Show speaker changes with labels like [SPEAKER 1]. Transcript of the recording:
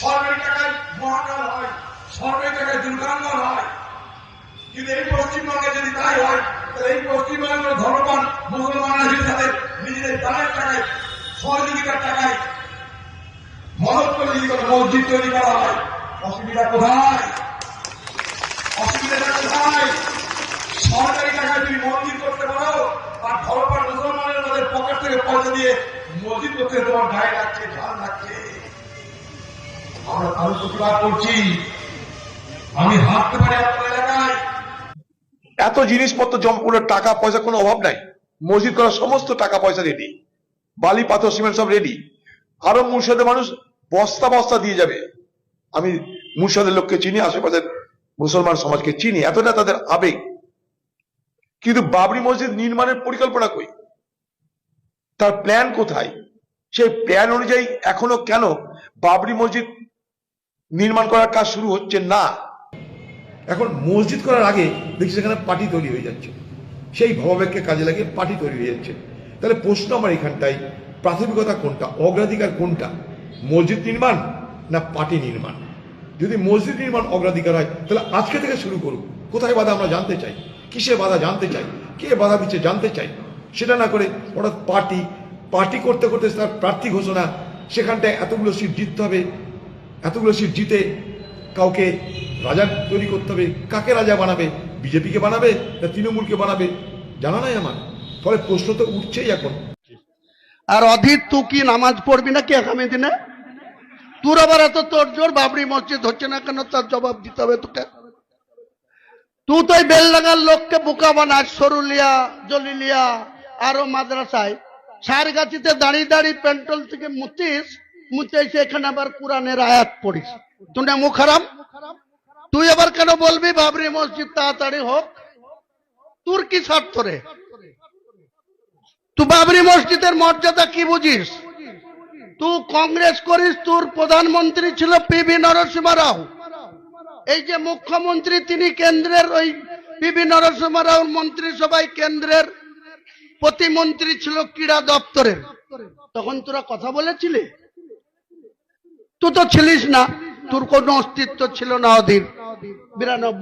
[SPEAKER 1] সরকারি টাকায় মহাকাল হয়, সরকারি টাকায় দুর্গাঙ্গন হয়। কিন্তু এই পশ্চিমবঙ্গে যদি তাই হয়, তাহলে এই পশ্চিমবঙ্গের ধর্মবান মুসলমানরা যদি তাদের নিজেদের দানের টাকায়, সহযোগিতার টাকায় মদত করে যদি কোনো মসজিদ তৈরি করা হয়, অসুবিধা কোথায়? অসুবিধাটা কোথায়? সরকারি টাকায় তুমি মসজিদ করতে পারো, আর ধর্মবান মুসলমানের তাদের পকেট থেকে পয়সা দিয়ে মসজিদ করতে তোমার গায়ে লাগছে, ঝাল লাগছে। আমরা তার প্রতিবাদ করছি। আমি হাঁটতে পারি আপনার এলাকায়,
[SPEAKER 2] এত জিনিসপত্র জমা, টাকা পয়সা কোনো অভাব নাই। মসজিদ করার সমস্ত টাকা পয়সা রেডি, বালি পাথর সিমেন্ট সব রেডি। আরো মুর্শিদের মানুষ বস্তা বস্তা দিয়ে যাবে। আমি মুর্শিদের লোককে চিনি, আশেপাশের মুসলমান সমাজকে চিনি, এতটা তাদের আবেগ। কিন্তু বাবরি মসজিদ নির্মাণের পরিকল্পনা কই? তার প্ল্যান কোথায়? সেই প্ল্যান অনুযায়ী এখনো কেন বাবরি মসজিদ নির্মাণ করার কাজ শুরু হচ্ছে না? এখন মসজিদ করার আগে দেখছি সেখানে পার্টি তৈরি হয়ে যাচ্ছে, সেই ভাবাবেগকে কাজে লাগিয়ে পার্টি তৈরি হয়ে যাচ্ছে। তাহলে প্রশ্ন আমার এখানটাই, প্রাথমিকতা কোনটা, অগ্রাধিকার কোনটা? মসজিদ নির্মাণ না পার্টি নির্মাণ? যদি মসজিদ নির্মাণ অগ্রাধিকার হয়, তাহলে আজকে থেকে শুরু করুন। কোথায় বাধা আমরা জানতে চাই, কিসে বাধা জানতে চাই, কে বাধা দিচ্ছে জানতে চাই। সেটা না করে হঠাৎ পার্টি করতে করতে তার প্রার্থী ঘোষণা, সেখানটায় এতগুলো সিট জিততে হবে, এতগুলো সিট জিতে কাউকে রাজা তৈরি করতে হবে। কাকে রাজা বানাবে? বিজেপিকে বানাবে না তৃণমূলকে বানাবে? জানা নাই আমার। ফলে প্রশ্ন তো উঠছেই এখন।
[SPEAKER 3] আর অধীর তুই কি নামাজ পড়বি না কি আগামী দিনে? তোর আবার এত তোর জোর বাবরি মসজিদ হচ্ছে না কেন, তার জবাব দিতে হবে তোকে। তুই তো বেলডাঙ্গার লোককে বোকা বানাস, সরুলিয়া, জলিলিয়া, আরো মাদ্রাসায় সারগাছিতে দাঁড়িয়ে দাঁড়িয়ে পেন্ট্রোল থেকে মুতে এসে এখানে আবার কোরআনের আয়াত পড়িস। তুই না মুখ হারাম? তুই আবার কেন বলবি বাবরি মসজিদ তাড়াতাড়ি হোক? তোর কি স্বার্থ রে? তুই বাবরি মসজিদের মর্যাদা কি বুঝিস? তুই কংগ্রেস করিস, তোর প্রধানমন্ত্রী ছিল পিভি নরসিংহ রাও। এই যে মুখ্যমন্ত্রী, তিনি কেন্দ্রের ওই পিভি নরসিংহ রাওর মন্ত্রিসভায় কেন্দ্রের প্রতিমন্ত্রী ছিল ক্রীড়া দপ্তরের। তখন তোরা কথা বলেছিলি? তুই তো ছিলিস না, তোর কোনো অস্তিত্ব ছিল না অধীর। 92